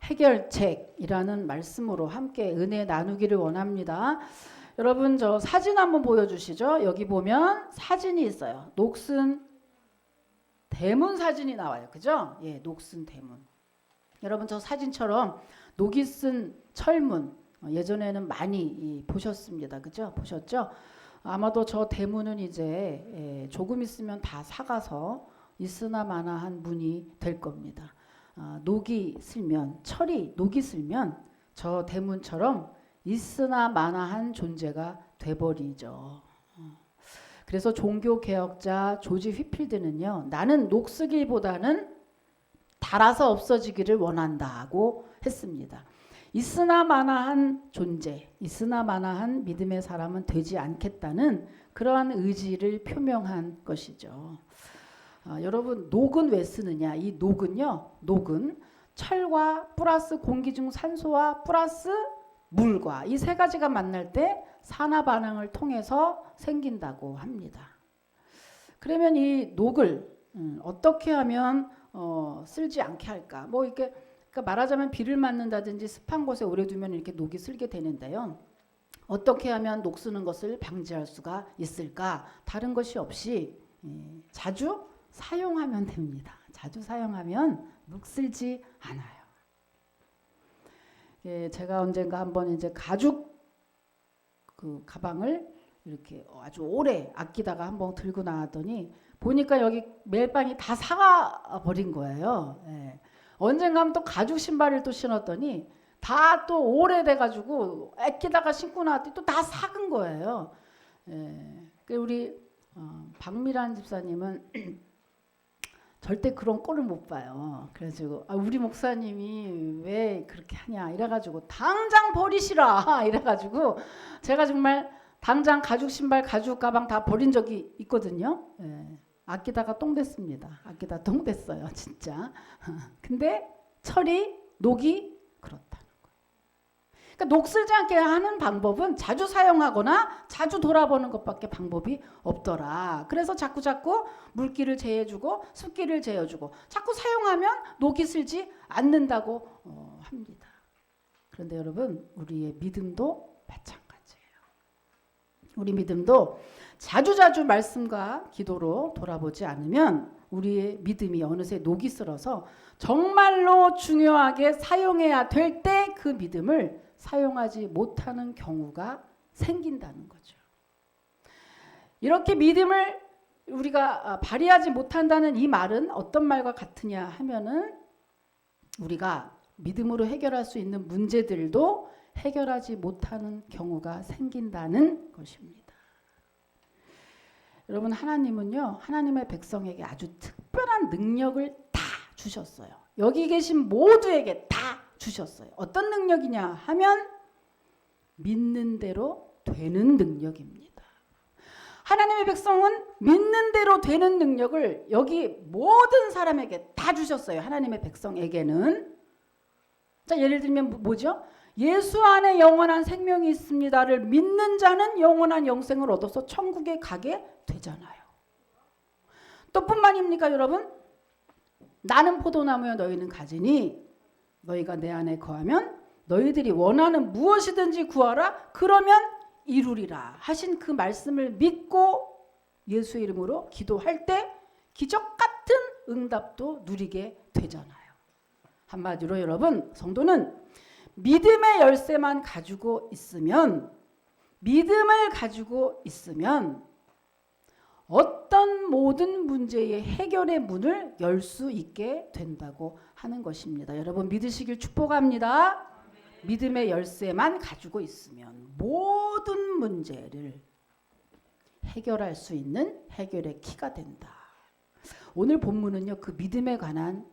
해결책이라는 말씀으로 함께 은혜 나누기를 원합니다. 여러분 저 사진 한번 보여주시죠. 여기 보면 사진이 있어요. 녹슨 대문 사진이 나와요. 그죠? 예, 녹슨 대문. 여러분 저 사진처럼 녹이 쓴 철문 예전에는 많이 보셨습니다. 그죠? 보셨죠? 아마도 저 대문은 이제 조금 있으면 다 사가서 있으나 마나한 문이 될 겁니다. 녹이 슬면 철이 녹이 슬면 저 대문처럼 있으나 마나한 존재가 돼버리죠. 그래서 종교개혁자 조지 휘필드는요, 나는 녹쓰기보다는 닳아서 없어지기를 원한다고 했습니다. 있으나 마나한 존재, 있으나 마나한 믿음의 사람은 되지 않겠다는 그러한 의지를 표명한 것이죠. 여러분 녹은 왜 쓰느냐? 이 녹은요, 녹은 철과 플러스 공기 중 산소와 플러스 물과 이 세 가지가 만날 때 산화 반응을 통해서 생긴다고 합니다. 그러면 이 녹을 어떻게 하면 쓸지 않게 할까? 뭐 이렇게 그러니까 말하자면 비를 맞는다든지 습한 곳에 오래 두면 이렇게 녹이 슬게 되는데요. 어떻게 하면 녹 쓰는 것을 방지할 수가 있을까? 다른 것이 없이 자주 사용하면 됩니다. 자주 사용하면 녹 슬지 않아요. 제가 언젠가 한번 이제 가죽 그 가방을 이렇게 아주 오래 아끼다가 한번 들고 나왔더니 보니까 여기 멜빵이 다 사가 버린 거예요. 예. 언젠가 하면 또 가죽 신발을 또 신었더니 다 또 오래돼가지고 아끼다가 신고 나왔더니 또 다 삭은 거예요. 예. 우리 박미란 집사님은 절대 그런 꼴을 못 봐요. 그래가지고 우리 목사님이 왜 그렇게 하냐 이래가지고 당장 버리시라 이래가지고 제가 정말 당장 가죽 신발 가죽 가방 다 버린 적이 있거든요. 예. 아끼다가 똥 됐습니다. 아끼다 똥 됐어요 진짜. 근데 철이 녹이 그렇다는 거예요. 그러니까 녹 슬지 않게 하는 방법은 자주 사용하거나 자주 돌아보는 것밖에 방법이 없더라. 그래서 자꾸 물기를 제해주고 습기를 제어주고 자꾸 사용하면 녹이 슬지 않는다고 합니다. 그런데 여러분 우리의 믿음도 마찬가지예요. 우리 믿음도 자주자주 말씀과 기도로 돌아보지 않으면 우리의 믿음이 어느새 녹이 슬어서 정말로 중요하게 사용해야 될 때 그 믿음을 사용하지 못하는 경우가 생긴다는 거죠. 이렇게 믿음을 우리가 발휘하지 못한다는 이 말은 어떤 말과 같으냐 하면은 우리가 믿음으로 해결할 수 있는 문제들도 해결하지 못하는 경우가 생긴다는 것입니다. 여러분 하나님은요, 하나님의 백성에게 아주 특별한 능력을 다 주셨어요. 여기 계신 모두에게 다 주셨어요. 어떤 능력이냐 하면 믿는 대로 되는 능력입니다. 하나님의 백성은 믿는 대로 되는 능력을 여기 모든 사람에게 다 주셨어요. 하나님의 백성에게는. 자, 예를 들면 뭐죠? 예수 안에 영원한 생명이 있습니다를 믿는 자는 영원한 영생을 얻어서 천국에 가게 되잖아요. 또 뿐만입니까 여러분? 나는 포도나무여 너희는 가지니 너희가 내 안에 거하면 너희들이 원하는 무엇이든지 구하라 그러면 이루리라 하신 그 말씀을 믿고 예수 이름으로 기도할 때 기적 같은 응답도 누리게 되잖아요. 한마디로 여러분 성도는 믿음의 열쇠만 가지고 있으면 믿음을 가지고 있으면 어떤 모든 문제의 해결의 문을 열 수 있게 된다고 하는 것입니다. 여러분 믿으시길 축복합니다. 믿음의 열쇠만 가지고 있으면 모든 문제를 해결할 수 있는 해결의 키가 된다. 오늘 본문은요 그 믿음에 관한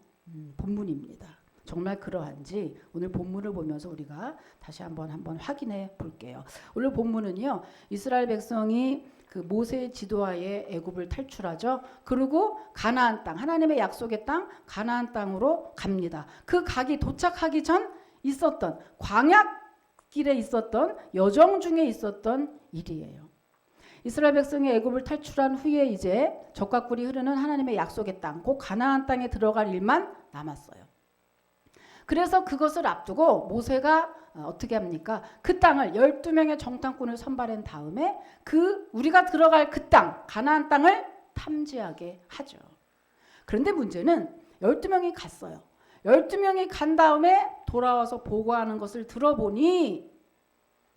본문입니다. 정말 그러한지 오늘 본문을 보면서 우리가 다시 한번 확인해 볼게요. 오늘 본문은요 이스라엘 백성이 그 모세의 지도하에 애굽을 탈출하죠. 그리고 가나안 땅, 하나님의 약속의 땅 가나안 땅으로 갑니다. 그 가기 도착하기 전 있었던 광야길에 있었던 여정 중에 있었던 일이에요. 이스라엘 백성이 애굽을 탈출한 후에 이제 적과 꿀이 흐르는 하나님의 약속의 땅, 곧 가나안 땅에 들어갈 일만 남았어요. 그래서 그것을 앞두고 모세가 어떻게 합니까? 그 땅을 12명의 정탐꾼을 선발한 다음에 우리가 들어갈 그 땅, 가나안 땅을 탐지하게 하죠. 그런데 문제는 12명이 갔어요. 12명이 간 다음에 돌아와서 보고하는 것을 들어보니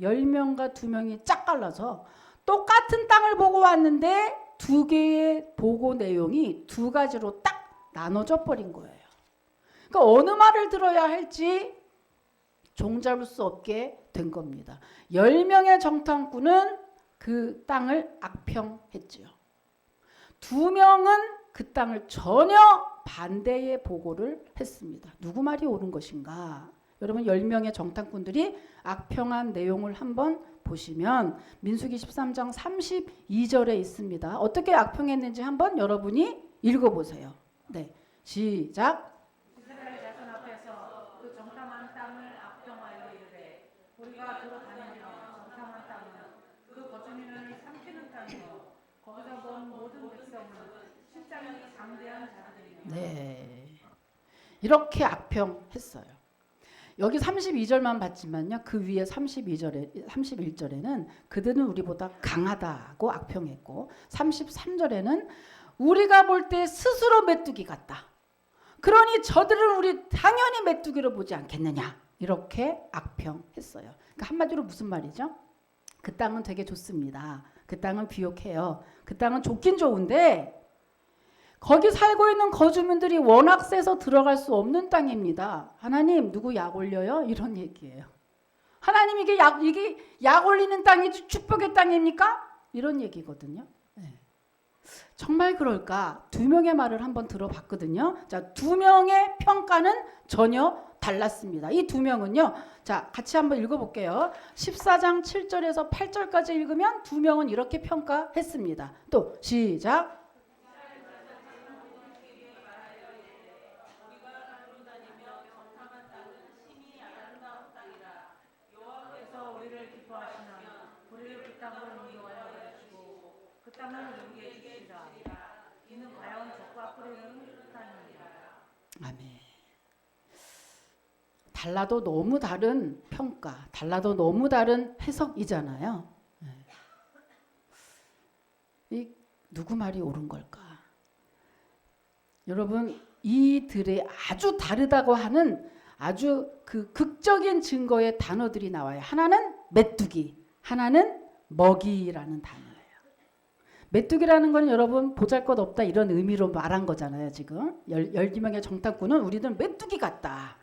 10명과 2명이 짝 갈라서 똑같은 땅을 보고 왔는데 두 개의 보고 내용이 두 가지로 딱 나눠져 버린 거예요. 그러니까 어느 말을 들어야 할지 종잡을 수 없게 된 겁니다. 10명의 정탐꾼은 그 땅을 악평했지요. 2명은 그 땅을 전혀 반대의 보고를 했습니다. 누구 말이 옳은 것인가? 여러분 10명의 정탐꾼들이 악평한 내용을 한번 보시면 민수기 13장 32절에 있습니다. 어떻게 악평했는지 한번 여러분이 읽어보세요. 네, 시작. 이스라엘 자손 앞에서 그 정탐한 땅을 악평하여 이르되 우리가 들어다니며 정탐한 땅은 그 거주민을 삼키는 땅이요 거기서 본 모든 백성은 실장이 장대한 자들이며. 네, 이렇게 악평했어요. 여기 32절만 봤지만요. 그 위에 31절에는 그들은 우리보다 강하다고 악평했고 33절에는 우리가 볼 때 스스로 메뚜기 같다. 그러니 저들은 우리 당연히 메뚜기로 보지 않겠느냐. 이렇게 악평했어요. 그러니까 한마디로 무슨 말이죠? 그 땅은 되게 좋습니다. 그 땅은 비옥해요. 그 땅은 좋긴 좋은데 거기 살고 있는 거주민들이 워낙 세서 들어갈 수 없는 땅입니다. 하나님 누구 약 올려요? 이런 얘기예요. 하나님 이게 약 올리는 땅이 축복의 땅입니까? 이런 얘기거든요. 네. 정말 그럴까? 2명의 말을 한번 들어봤거든요. 자, 2명의 평가는 전혀 달랐습니다. 이 2명은요. 자, 같이 한번 읽어볼게요. 14장 7절에서 8절까지 읽으면 2명은 이렇게 평가했습니다. 또 시작. 아멘. 달라도 너무 다른 평가, 달라도 너무 다른 해석이잖아요. 이 누구 말이 옳은 걸까? 여러분 이들의 아주 다르다고 하는 아주 그 극적인 증거의 단어들이 나와요. 하나는 메뚜기, 하나는 먹이라는 단어예요. 메뚜기라는 건 여러분 보잘것없다 이런 의미로 말한 거잖아요. 지금 12명의 정탐꾼은 우리는 메뚜기 같다.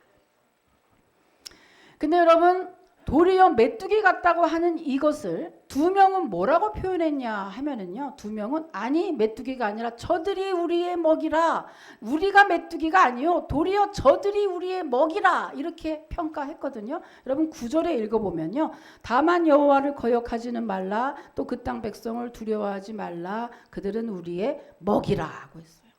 근데 여러분 도리어 메뚜기 같다고 하는 이것을 2명은 뭐라고 표현했냐 하면은요. 2명은 아니 메뚜기가 아니라 저들이 우리의 먹이라. 우리가 메뚜기가 아니요. 도리어 저들이 우리의 먹이라. 이렇게 평가했거든요. 여러분 9절에 읽어보면요. 다만 여호와를 거역하지는 말라. 또 그 땅 백성을 두려워하지 말라. 그들은 우리의 먹이라고 했어요.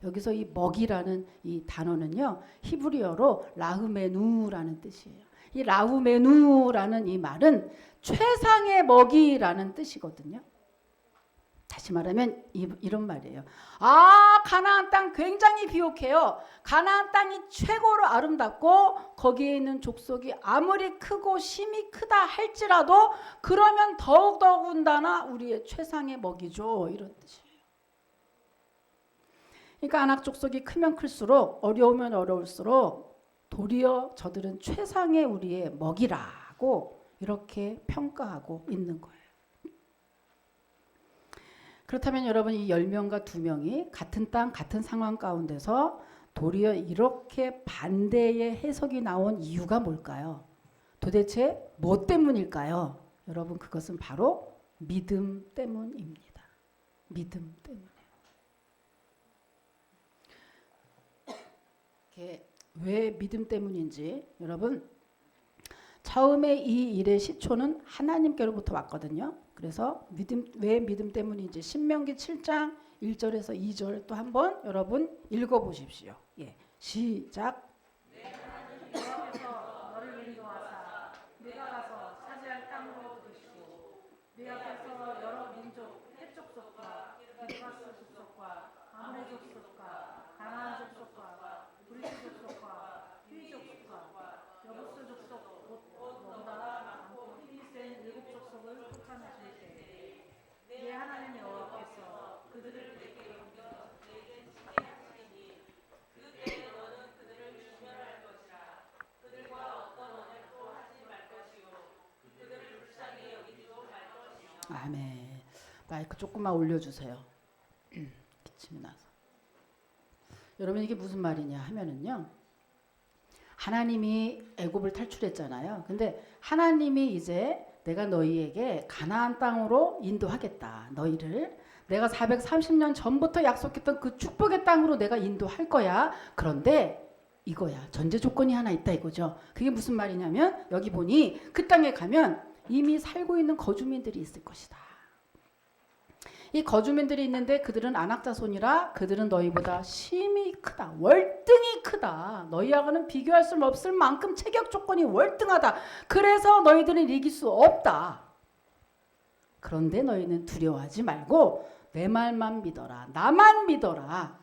여기서 이 먹이라는 이 단어는요. 히브리어로 라흐메누라는 뜻이에요. 이 라우메누라는 이 말은 최상의 먹이라는 뜻이거든요. 다시 말하면 이런 말이에요. 아, 가나안 땅 굉장히 비옥해요. 가나안 땅이 최고로 아름답고 거기에 있는 족속이 아무리 크고 힘이 크다 할지라도 그러면 더욱더군다나 우리의 최상의 먹이죠. 이런 뜻이에요. 그러니까 아낙 족속이 크면 클수록 어려우면 어려울수록 도리어 저들은 최상의 우리의 먹이라고 이렇게 평가하고 있는 거예요. 그렇다면 여러분 이 10명과 2명이 같은 땅 같은 상황 가운데서 도리어 이렇게 반대의 해석이 나온 이유가 뭘까요? 도대체 뭐 때문일까요? 여러분 그것은 바로 믿음 때문입니다. 믿음 때문에. 왜 믿음 때문인지 여러분 처음에 이 일의 시초는 하나님께로부터 왔거든요. 그래서 왜 믿음 때문인지 신명기 7장 1절에서 2절 또 한번 여러분 읽어보십시오. 예, 시작. 여호와께서 너를 인도하사 네가 가서 차지할 땅으로 들으시고 네 앞에서 여러 민족 헷 족속과 기르가스 족속과 아모리 족속과 가나안 족속과 브리스 족속과 히위 족속과 아멘. 마이크 조금만 올려주세요. 기침이 나서. 여러분 이게 무슨 말이냐 하면은요. 하나님이 애굽을 탈출했잖아요. 근데 하나님이 이제 내가 너희에게 가나안 땅으로 인도하겠다. 너희를 내가 430년 전부터 약속했던 그 축복의 땅으로 내가 인도할 거야. 그런데 이거야. 전제 조건이 하나 있다 이거죠. 그게 무슨 말이냐면 여기 보니 그 땅에 가면 이미 살고 있는 거주민들이 있을 것이다. 이 거주민들이 있는데 그들은 안악자손이라 그들은 너희보다 심히 크다. 월등히 크다. 너희하고는 비교할 수 없을 만큼 체격 조건이 월등하다. 그래서 너희들은 이길 수 없다. 그런데 너희는 두려워하지 말고 내 말만 믿어라. 나만 믿어라.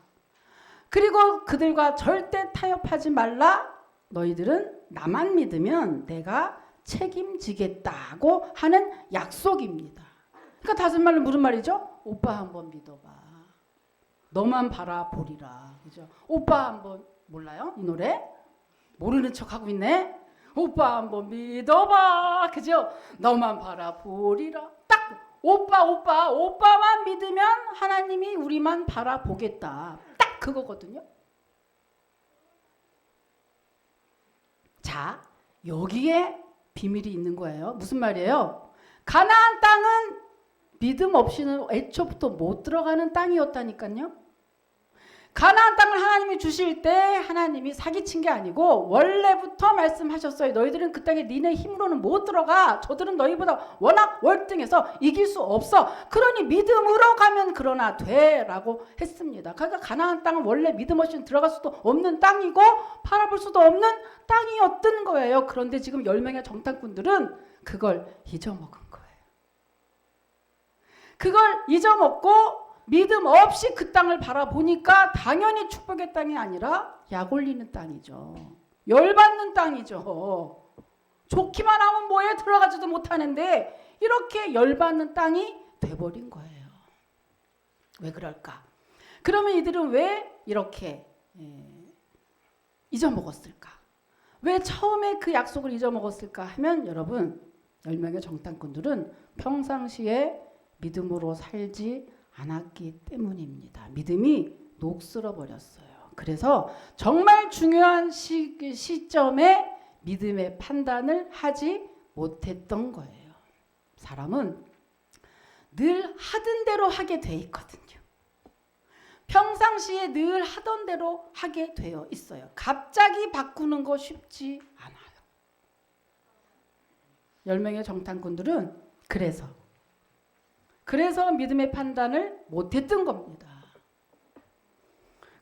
그리고 그들과 절대 타협하지 말라. 너희들은 나만 믿으면 내가 책임지겠다고 하는 약속입니다. 그러니까 다른 말로 무슨 말이죠? 오빠 한번 믿어봐. 너만 바라보리라. 그죠? 오빠 한번 몰라요? 이 노래? 모르는 척 하고 있네. 오빠 한번 믿어봐. 그죠? 너만 바라보리라. 딱 오빠만 믿으면 하나님이 우리만 바라보겠다. 딱 그거거든요. 자, 여기에 비밀이 있는 거예요. 무슨 말이에요? 가나안 땅은 믿음 없이는 애초부터 못 들어가는 땅이었다니까요. 가나안 땅을 하나님이 주실 때 하나님이 사기친 게 아니고 원래부터 말씀하셨어요. 너희들은 그 땅에 니네 힘으로는 못 들어가. 저들은 너희보다 워낙 월등해서 이길 수 없어. 그러니 믿음으로 가면 그러나 돼 라고 했습니다. 그러니까 가나안 땅은 원래 믿음 없이는 들어갈 수도 없는 땅이고 바라볼 수도 없는 땅이었던 거예요. 그런데 지금 10명의 정탐꾼들은 그걸 잊어먹은 거예요. 그걸 잊어먹고 믿음 없이 그 땅을 바라보니까 당연히 축복의 땅이 아니라 약 올리는 땅이죠. 열받는 땅이죠. 좋기만 하면 뭐에 들어가지도 못하는데 이렇게 열받는 땅이 돼버린 거예요. 왜 그럴까? 그러면 이들은 왜 이렇게 잊어먹었을까? 왜 처음에 그 약속을 잊어먹었을까 하면 여러분 10명의 정탐꾼들은 평상시에 믿음으로 살지 않았기 때문입니다. 믿음이 녹슬어 버렸어요. 그래서 정말 중요한 시점에 믿음의 판단을 하지 못했던 거예요. 사람은 늘 하던 대로 하게 돼 있거든요. 평상시에 늘 하던 대로 하게 되어 있어요. 갑자기 바꾸는 거 쉽지 않아요. 10명의 정탐꾼들은 그래서 믿음의 판단을 못했던 겁니다.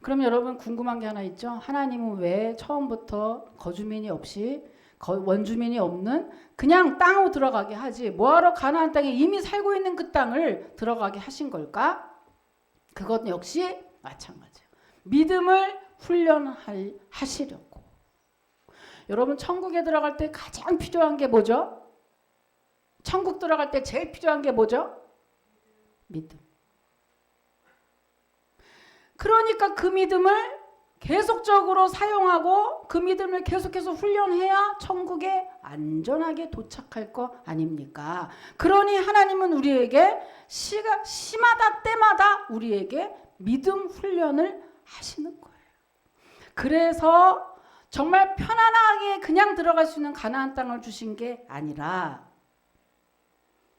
그럼 여러분 궁금한 게 하나 있죠? 하나님은 왜 처음부터 거주민이 없이 원주민이 없는 그냥 땅으로 들어가게 하지 뭐하러 가나안 땅에 이미 살고 있는 그 땅을 들어가게 하신 걸까? 그것 역시 마찬가지예요. 믿음을 훈련하시려고. 여러분 천국에 들어갈 때 가장 필요한 게 뭐죠? 천국 들어갈 때 제일 필요한 게 뭐죠? 믿음. 그러니까 그 믿음을 계속적으로 사용하고 그 믿음을 계속해서 훈련해야 천국에 안전하게 도착할 거 아닙니까? 그러니 하나님은 우리에게 시마다 때마다 우리에게 믿음 훈련을 하시는 거예요. 그래서 정말 편안하게 그냥 들어갈 수 있는 가나안 땅을 주신 게 아니라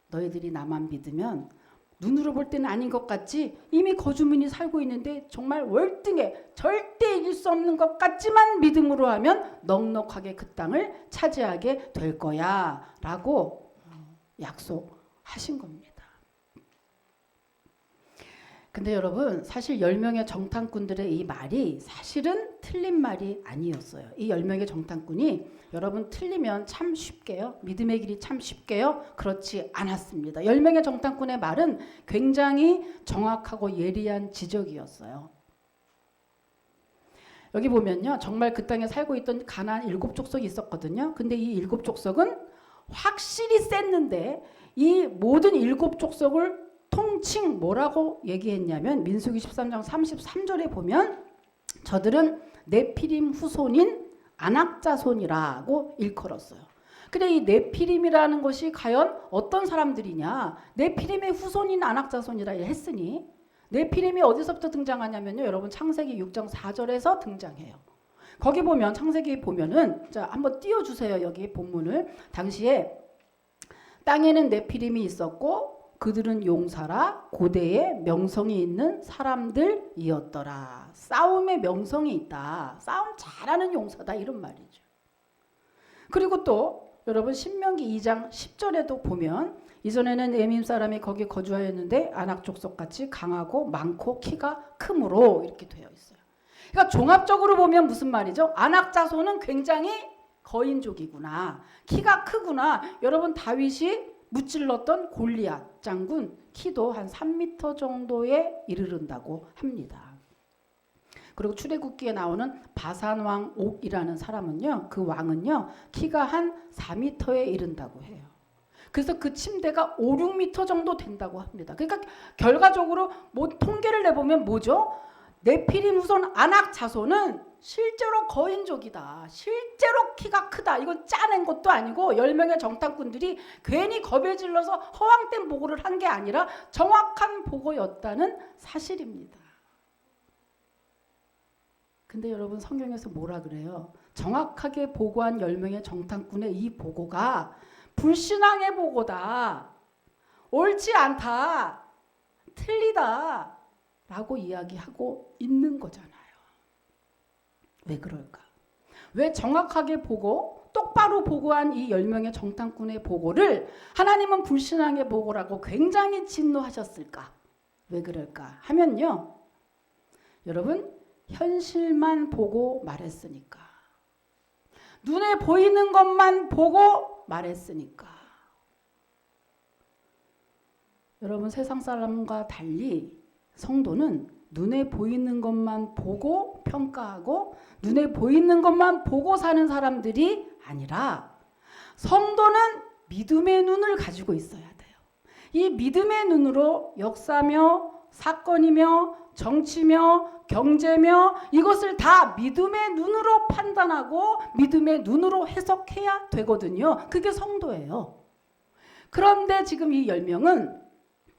너희들이 나만 믿으면 눈으로 볼 때는 아닌 것 같지 이미 거주민이 살고 있는데 정말 월등해 절대 이길 수 없는 것 같지만 믿음으로 하면 넉넉하게 그 땅을 차지하게 될 거야 라고 약속하신 겁니다. 근데 여러분 사실 10명의 정탐꾼들의 이 말이 사실은 틀린 말이 아니었어요. 이 10명의 정탐꾼이 여러분 틀리면 참 쉽게요. 믿음의 길이 참 쉽게요. 그렇지 않았습니다. 10명의 정탐꾼의 말은 굉장히 정확하고 예리한 지적이었어요. 여기 보면요. 정말 그 땅에 살고 있던 가나안 7족속이 있었거든요. 근데 이 7족속은 확실히 셌는데 이 모든 7족속을 통칭 뭐라고 얘기했냐면 민수기 13장 33절에 보면 저들은 네피림 후손인 안악자손이라고 일컬었어요. 근데 이 네피림이라는 것이 과연 어떤 사람들이냐? 네피림의 후손인 아낙자손이라 했으니 네피림이 어디서부터 등장하냐면요. 여러분 창세기 6장 4절에서 등장해요. 거기 보면 창세기 보면은 자 한번 띄워주세요. 여기 본문을. 당시에 땅에는 네피림이 있었고 그들은 용사라 고대에 명성이 있는 사람들이었더라. 싸움에 명성이 있다. 싸움 잘하는 용사다 이런 말이죠. 그리고 또 여러분 신명기 2장 10절에도 보면 이전에는 에밈 사람이 거기 거주하였는데 아낙 족속같이 강하고 많고 키가 크므로 이렇게 되어 있어요. 그러니까 종합적으로 보면 무슨 말이죠? 아낙 자손은 굉장히 거인족이구나. 키가 크구나. 여러분 다윗이 무찔렀던 골리앗 장군 키도 한 3m 정도에 이르른다고 합니다. 그리고 출애굽기에 나오는 바산 왕 옥이라는 사람은요. 그 왕은요. 키가 한 4m에 이른다고 해요. 그래서 그 침대가 5, 6m 정도 된다고 합니다. 그러니까 결과적으로 뭐 통계를 내보면 뭐죠? 네피림 후손 아낙 자손은 실제로 거인족이다. 실제로 키가 크다. 이건 짜낸 것도 아니고 10명의 정탐꾼들이 괜히 겁에 질러서 허황된 보고를 한 게 아니라 정확한 보고였다는 사실입니다. 근데 여러분 성경에서 뭐라 그래요? 정확하게 보고한 10명의 정탐꾼의 이 보고가 불신앙의 보고다. 옳지 않다. 틀리다. 라고 이야기하고 있는 거잖아요. 왜 그럴까? 왜 정확하게 보고 똑바로 보고한 이 10명의 정탐꾼의 보고를 하나님은 불신앙의 보고라고 굉장히 진노하셨을까? 왜 그럴까? 하면요. 여러분 현실만 보고 말했으니까. 눈에 보이는 것만 보고 말했으니까. 여러분 세상 사람과 달리 성도는 눈에 보이는 것만 보고 평가하고 눈에 보이는 것만 보고 사는 사람들이 아니라 성도는 믿음의 눈을 가지고 있어야 돼요. 이 믿음의 눈으로 역사며 사건이며 정치며 경제며 이것을 다 믿음의 눈으로 판단하고 믿음의 눈으로 해석해야 되거든요. 그게 성도예요. 그런데 지금 이 10명은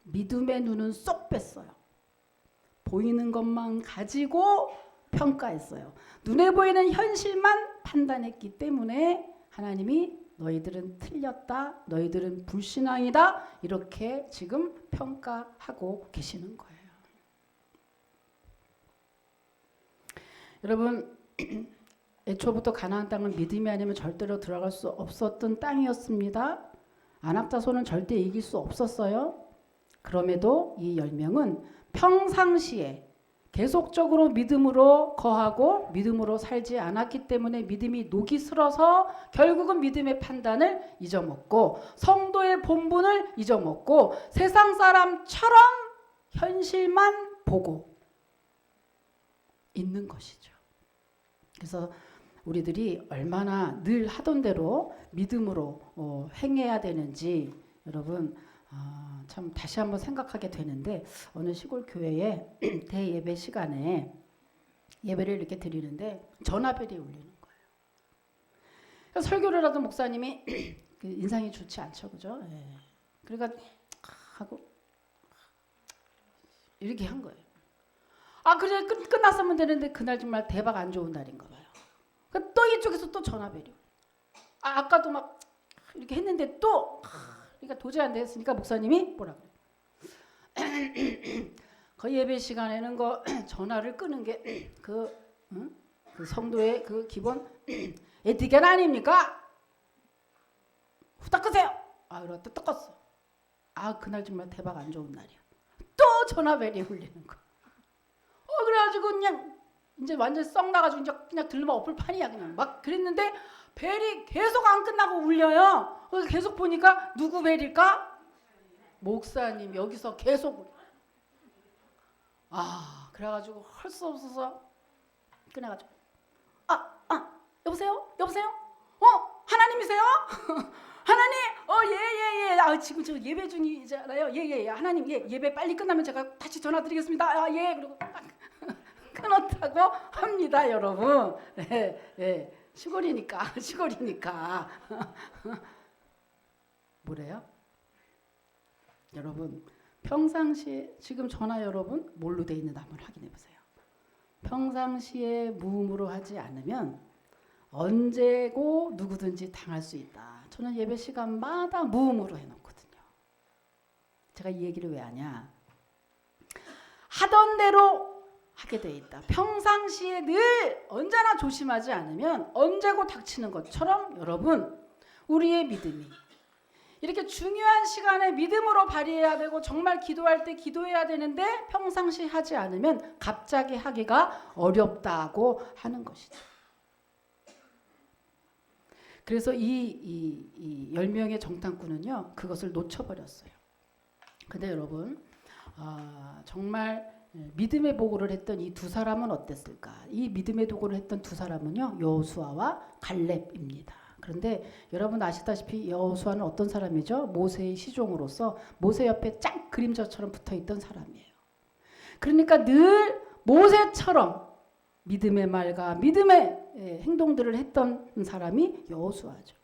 믿음의 눈은 쏙 뺐어요. 보이는 것만 가지고 평가했어요. 눈에 보이는 현실만 판단했기 때문에 하나님이 너희들은 틀렸다. 너희들은 불신앙이다. 이렇게 지금 평가하고 계시는 거예요. 여러분 애초부터 가나안 땅은 믿음이 아니면 절대로 들어갈 수 없었던 땅이었습니다. 아낙 자손은 절대 이길 수 없었어요. 그럼에도 이 10명은 평상시에 계속적으로 믿음으로 거하고 믿음으로 살지 않았기 때문에 믿음이 녹이 슬어서 결국은 믿음의 판단을 잊어먹고 성도의 본분을 잊어먹고 세상 사람처럼 현실만 보고 있는 것이죠. 그래서 우리들이 얼마나 늘 하던 대로 믿음으로 행해야 되는지 여러분 참 다시 한번 생각하게 되는데 어느 시골 교회에 대예배 시간에 예배를 이렇게 드리는데 전화벨이 울리는 거예요. 설교를 하던 목사님이 그 인상이 좋지 않죠, 그죠? 예. 그러니까 하고 이렇게 한 거예요. 아 그래 끝났으면 되는데 그날 정말 대박 안 좋은 날인가 봐요. 또 이쪽에서 또 전화벨이 울려. 아까도 막 이렇게 했는데 또 그러니까 도저히 안 됐으니까 목사님이 뭐라 그래? 그 예배 시간에는 그 전화를 끄는 게 그 성도의 그 기본 에티켓 아닙니까? 후딱 끄세요. 아 이러다 또 껐어. 아 그날 정말 대박 안 좋은 날이야. 또 전화벨이 울리는 거. 그래가지고 그냥 이제 완전 썩 나가지고 이제 그냥 들르면 엎을 판이야 그냥 막 그랬는데 벨이 계속 안 끝나고 울려요. 그래서 계속 보니까 누구 벨일까? 목사님 여기서 계속 그래가지고 할 수 없어서 끊어가지고 여보세요? 하나님이세요? 하나님 예예예 지금 저 예배 중이잖아요. 예예예 하나님 예배 빨리 끝나면 제가 다시 전화드리겠습니다. 그리고 끊었다고 합니다 여러분. 예. 시골이니까 시골이니까 뭐래요? 여러분 평상시에 지금 전화 여러분 뭘로 돼 있는지 한번 확인해 보세요. 평상시에 무음으로 하지 않으면 언제고 누구든지 당할 수 있다. 저는 예배 시간마다 무음으로 해놓거든요. 제가 이 얘기를 왜 하냐? 하던 대로 하게 돼 있다. 평상시에 늘 언제나 조심하지 않으면 언제고 닥치는 것처럼 여러분 우리의 믿음이 이렇게 중요한 시간에 믿음으로 발휘해야 되고 정말 기도할 때 기도해야 되는데 평상시 하지 않으면 갑자기 하기가 어렵다고 하는 것이죠. 그래서 이 10명의 정탐꾼은요 그것을 놓쳐버렸어요. 근데 여러분 정말 믿음의 보고를 했던 이 두 사람은 어땠을까? 이 믿음의 보고를 했던 두 사람은요 여호수아와 갈렙입니다. 그런데 여러분 아시다시피 여호수아는 어떤 사람이죠? 모세의 시종으로서 모세 옆에 쫙 그림자처럼 붙어있던 사람이에요. 그러니까 늘 모세처럼 믿음의 말과 믿음의 행동들을 했던 사람이 여호수아죠.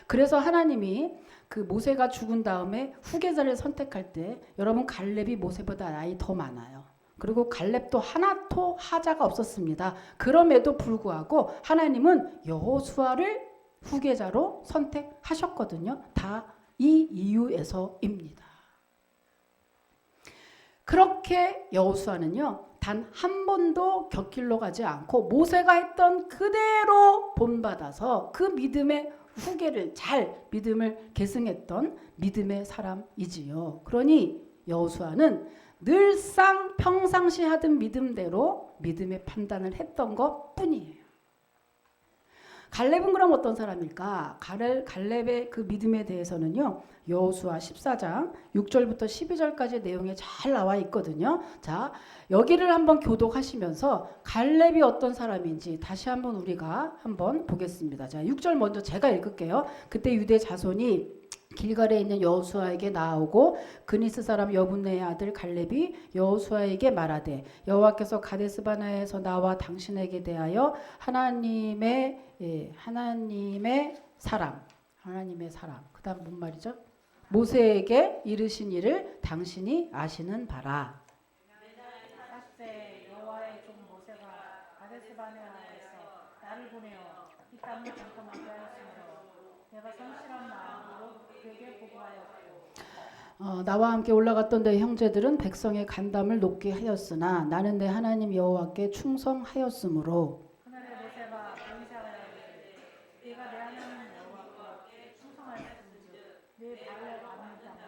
그래서 하나님이 그 모세가 죽은 다음에 후계자를 선택할 때 여러분 갈렙이 모세보다 나이 더 많아요. 그리고 갈렙도 하나도 하자가 없었습니다. 그럼에도 불구하고 하나님은 여호수아를 후계자로 선택하셨거든요. 다 이 이유에서입니다. 그렇게 여호수아는요 단 한 번도 곁길로 가지 않고 모세가 했던 그대로 본받아서 그 믿음의 후계를 잘 믿음을 계승했던 믿음의 사람이지요. 그러니 여호수아는 늘상 평상시 하던 믿음대로 믿음의 판단을 했던 것뿐이에요. 갈렙은 그럼 어떤 사람일까? 갈렙의 그 믿음에 대해서는요. 여호수아 14장 6절부터 12절까지 내용에 잘 나와 있거든요. 자, 여기를 한번 교독하시면서 갈렙이 어떤 사람인지 다시 한번 우리가 한번 보겠습니다. 자, 6절 먼저 제가 읽을게요. 그때 유대 자손이 길갈에 있는 여호수아에게 나아오고 그니스 사람 여분네의 아들 갈렙이 여호수아에게 말하되 여호와께서 가데스바네아에서 나와 당신에게 대하여 하나님의 사람 그다음 뭔 말이죠? 모세에게 이르신 일을 당신이 아시는 바라. 때 여호와의 종 모세가 가데스바네아에서 나를 보내어 이 땅을 잠깐하게 하였으므로 내가 성실한 마음으로 그에게 보고하였고 나와 함께 올라갔던 내 형제들은 백성의 간담을 높게 하였으나 나는 내 하나님 여호와께 충성하였으므로 하늘의 모세가 맹세하였으되 네가 내 하나님 여호와께 충성하였은즉 네 발을 밟는 땅은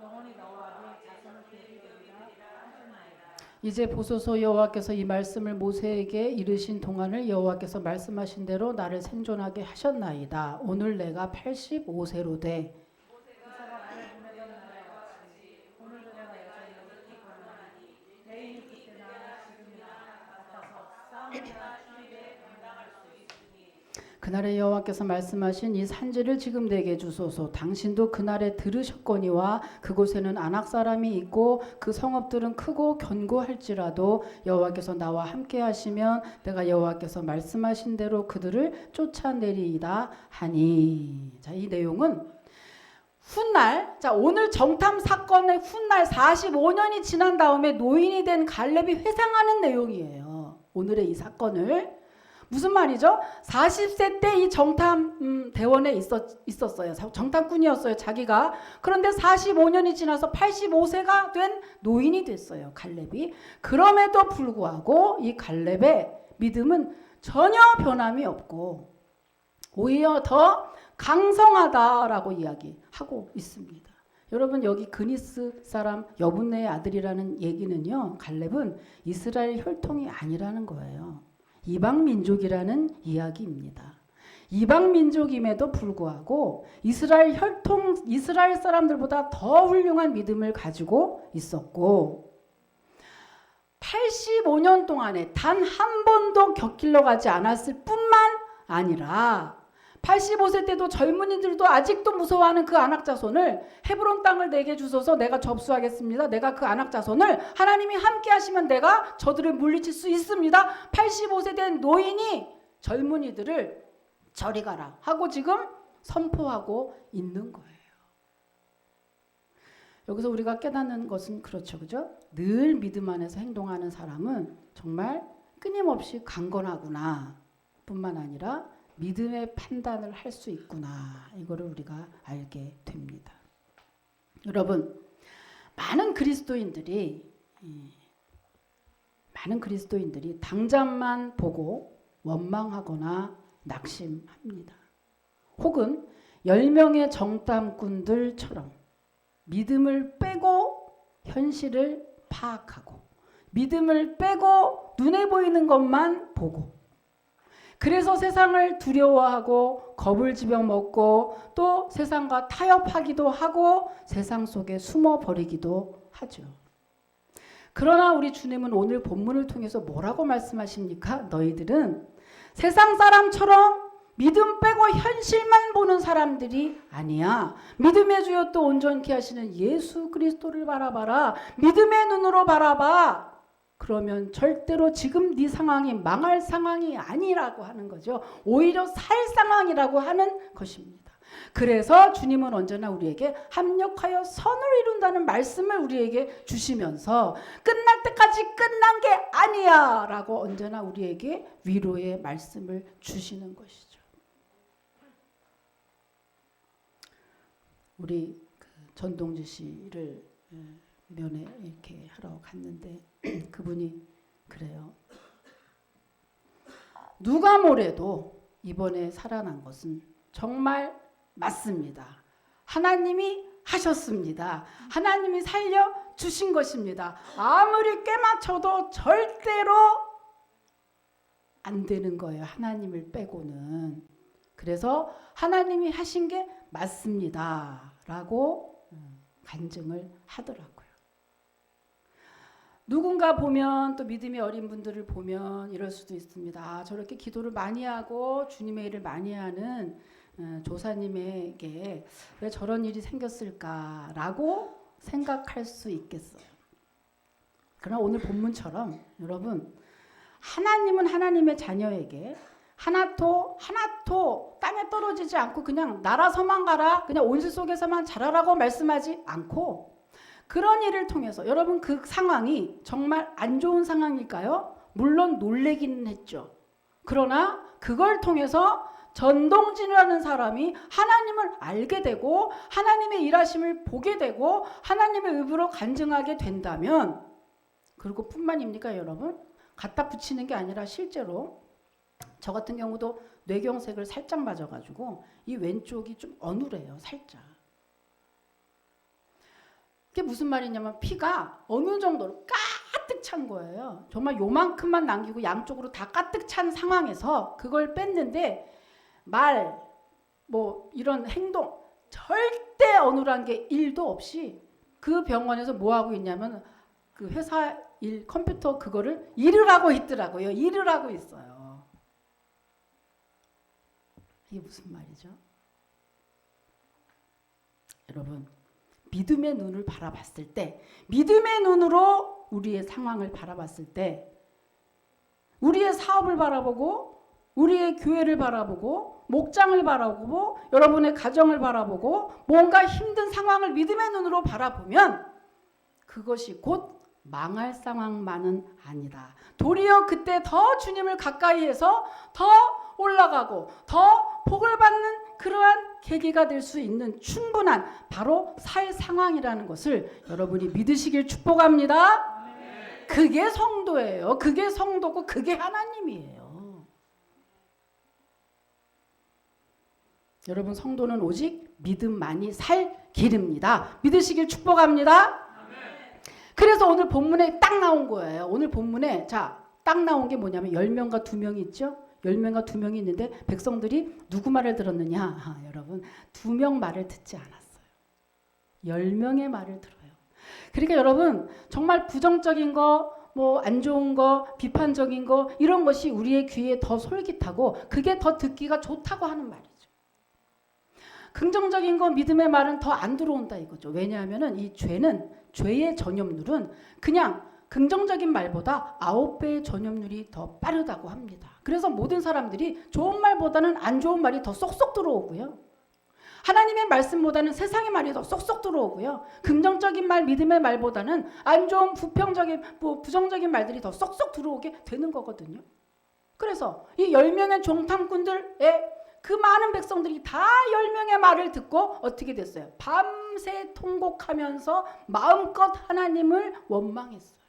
영원히 너와 네 자손을 되게 되리라 하셨나이다. 이제 보소서 여호와께서 이 말씀을 모세에게 이르신 동안을 여호와께서 말씀하신 대로 나를 생존하게 하셨나이다. 오늘 내가 85세로 돼 모세가 나를 보내던 날과 같이 오늘도 내가 여전히 기뻐하나니 내 힘이 그때나 지금이나 같아서 싸움이나 추위에 감당할 수 있으니 그날에 여호와께서 말씀하신 이 산지를 지금 내게 주소서. 당신도 그날에 들으셨거니와 그곳에는 아낙 사람이 있고 그 성읍들은 크고 견고할지라도 여호와께서 나와 함께 하시면 내가 여호와께서 말씀하신 대로 그들을 쫓아내리이다 하니. 자, 이 내용은 훗날, 자 오늘 정탐 사건의 훗날 45년이 지난 다음에 노인이 된 갈렙이 회상하는 내용이에요. 오늘의 이 사건을. 무슨 말이죠? 40세 때 이 정탐 대원에 있었어요. 정탐꾼이었어요, 자기가. 그런데 45년이 지나서 85세가 된 노인이 됐어요, 갈렙이. 그럼에도 불구하고 이 갈렙의 믿음은 전혀 변함이 없고 오히려 더 강성하다라고 이야기하고 있습니다. 여러분 여기 그니스 사람 여분네의 아들이라는 얘기는요, 갈렙은 이스라엘 혈통이 아니라는 거예요. 이방 민족이라는 이야기입니다. 이방 민족임에도 불구하고 이스라엘 사람들보다 더 훌륭한 믿음을 가지고 있었고 85년 동안에 단 한 번도 곁길로 가지 않았을 뿐만 아니라 85세 때도 젊은이들도 아직도 무서워하는 그 아낙 자손을 헤브론 땅을 내게 주소서 내가 접수하겠습니다. 내가 그 아낙 자손을 하나님이 함께 하시면 내가 저들을 물리칠 수 있습니다. 85세 된 노인이 젊은이들을 저리 가라 하고 지금 선포하고 있는 거예요. 여기서 우리가 깨닫는 것은 그렇죠. 그죠? 늘 믿음 안에서 행동하는 사람은 정말 끊임없이 강건하구나 뿐만 아니라 믿음의 판단을 할 수 있구나. 이거를 우리가 알게 됩니다. 여러분, 많은 그리스도인들이 당장만 보고 원망하거나 낙심합니다. 혹은 10명의 정탐꾼들처럼 믿음을 빼고 현실을 파악하고 믿음을 빼고 눈에 보이는 것만 보고 그래서 세상을 두려워하고 겁을 집어먹고 또 세상과 타협하기도 하고 세상 속에 숨어버리기도 하죠. 그러나 우리 주님은 오늘 본문을 통해서 뭐라고 말씀하십니까? 너희들은 세상 사람처럼 믿음 빼고 현실만 보는 사람들이 아니야. 믿음의 주여 또 온전케 하시는 예수 그리스도를 바라봐라. 믿음의 눈으로 바라봐. 그러면 절대로 지금 네 상황이 망할 상황이 아니라고 하는 거죠. 오히려 살 상황이라고 하는 것입니다. 그래서 주님은 언제나 우리에게 합력하여 선을 이룬다는 말씀을 우리에게 주시면서 끝날 때까지 끝난 게 아니야 라고 언제나 우리에게 위로의 말씀을 주시는 것이죠. 우리 전동지 씨를 면회 이렇게 하러 갔는데 그분이 그래요. 누가 뭐래도 이번에 살아난 것은 정말 맞습니다. 하나님이 하셨습니다. 하나님이 살려주신 것입니다. 아무리 꿰맞춰도 절대로 안 되는 거예요. 하나님을 빼고는. 그래서 하나님이 하신 게 맞습니다. 라고 간증을 하더라고요. 누군가 보면 또 믿음이 어린 분들을 보면 이럴 수도 있습니다. 아, 저렇게 기도를 많이 하고 주님의 일을 많이 하는 조사님에게 왜 저런 일이 생겼을까라고 생각할 수 있겠어요. 그러나 오늘 본문처럼 여러분 하나님은 하나님의 자녀에게 하나토 땅에 떨어지지 않고 그냥 날아서만 가라 그냥 온실 속에서만 자라라고 말씀하지 않고 그런 일을 통해서 여러분 그 상황이 정말 안 좋은 상황일까요? 물론 놀래기는 했죠. 그러나 그걸 통해서 전동진이라는 사람이 하나님을 알게 되고 하나님의 일하심을 보게 되고 하나님의 의부로 간증하게 된다면 그리고 뿐만입니까 여러분? 갖다 붙이는 게 아니라 실제로 저 같은 경우도 뇌경색을 살짝 맞아가지고 이 왼쪽이 좀 어눌해요. 살짝. 그게 무슨 말이냐면 피가 어느 정도로 가득 찬 거예요. 정말 요만큼만 남기고 양쪽으로 다 가득 찬 상황에서 그걸 뺐는데 말, 뭐 이런 행동 절대 어눌한 게 1도 없이 그 병원에서 뭐 하고 있냐면 그 회사 일 컴퓨터 그거를 일을 하고 있더라고요. 일을 하고 있어요. 이게 무슨 말이죠? 여러분 믿음의 눈을 바라봤을 때 믿음의 눈으로 우리의 상황을 바라봤을 때 우리의 사업을 바라보고 우리의 교회를 바라보고 목장을 바라보고 여러분의 가정을 바라보고 뭔가 힘든 상황을 믿음의 눈으로 바라보면 그것이 곧 망할 상황만은 아니다. 도리어 그때 더 주님을 가까이 해서 더 올라가고 더 복을 받는 그러한 계기가 될 수 있는 충분한 바로 살 상황이라는 것을 여러분이 믿으시길 축복합니다. 그게 성도예요. 그게 성도고 그게 하나님이에요. 여러분 성도는 오직 믿음만이 살 길입니다. 믿으시길 축복합니다. 그래서 오늘 본문에 딱 나온 거예요. 오늘 본문에 딱 나온 게 뭐냐면 10명과 2명이 있죠. 10명과 2명이 있는데 백성들이 누구 말을 들었느냐? 여러분 2명 말을 듣지 않았어요. 10명의 말을 들어요. 그러니까 여러분 정말 부정적인 거, 뭐 안 좋은 거, 비판적인 거 이런 것이 우리의 귀에 더 솔깃하고 그게 더 듣기가 좋다고 하는 말이죠. 긍정적인 거, 믿음의 말은 더 안 들어온다 이거죠. 왜냐하면은 이 죄의 전염률은 그냥 긍정적인 말보다 9배의 전염률이 더 빠르다고 합니다. 그래서 모든 사람들이 좋은 말보다는 안 좋은 말이 더 쏙쏙 들어오고요. 하나님의 말씀보다는 세상의 말이 더 쏙쏙 들어오고요. 긍정적인 말, 믿음의 말보다는 안 좋은 부정적인 말들이 더 쏙쏙 들어오게 되는 거거든요. 그래서 이 10명의 종탐꾼들의 그 많은 백성들이 다 10명의 말을 듣고 어떻게 됐어요? 밤새 통곡하면서 마음껏 하나님을 원망했어요.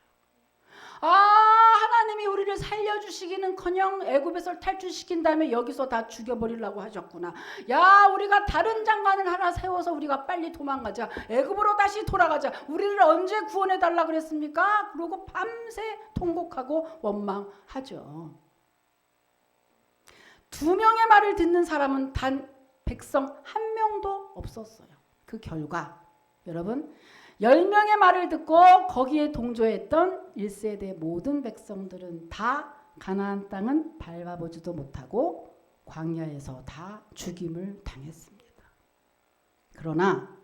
하나님이 우리를 살려주시기는커녕 애굽에서 탈출시킨 다음에 여기서 다 죽여버리려고 하셨구나. 야, 우리가 다른 장관을 하나 세워서 우리가 빨리 도망가자. 애굽으로 다시 돌아가자. 우리를 언제 구원해달라 그랬습니까? 그러고 밤새 통곡하고 원망하죠. 2명의 말을 듣는 사람은 단 백성 1명도 없었어요. 그 결과 여러분 10명의 말을 듣고 거기에 동조했던 1세대 모든 백성들은 다 가나안 땅은 밟아보지도 못하고 광야에서 다 죽임을 당했습니다. 그러나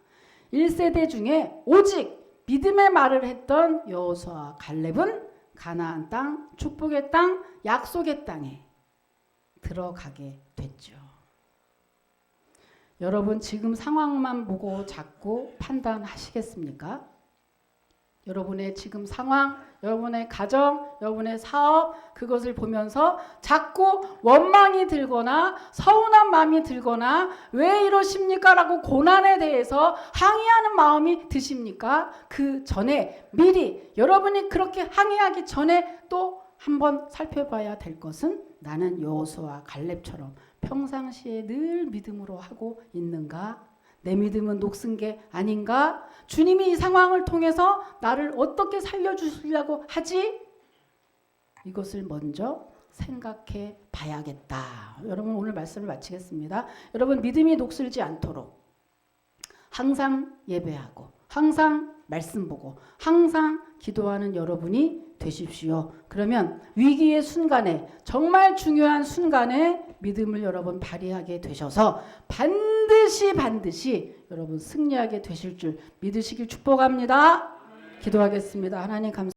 1세대 중에 오직 믿음의 말을 했던 여호수아와 갈렙은 가나안 땅, 축복의 땅, 약속의 땅에 들어가게 됐죠. 여러분 지금 상황만 보고 자꾸 판단하시겠습니까? 여러분의 지금 상황, 여러분의 가정, 여러분의 사업 그것을 보면서 자꾸 원망이 들거나 서운한 마음이 들거나 왜 이러십니까? 라고 고난에 대해서 항의하는 마음이 드십니까? 그 전에 미리 여러분이 그렇게 항의하기 전에 또 한번 살펴봐야 될 것은 나는 여호수아와 갈렙처럼 평상시에 늘 믿음으로 하고 있는가? 내 믿음은 녹슨 게 아닌가? 주님이 이 상황을 통해서 나를 어떻게 살려주시려고 하지? 이것을 먼저 생각해 봐야겠다. 여러분 오늘 말씀을 마치겠습니다. 여러분 믿음이 녹슬지 않도록 항상 예배하고 항상 말씀 보고 항상 기도하는 여러분이 되십시오. 그러면 위기의 순간에 정말 중요한 순간에 믿음을 여러분 발휘하게 되셔서 반드시 여러분 승리하게 되실 줄 믿으시길 축복합니다. 기도하겠습니다. 하나님 감사합니다.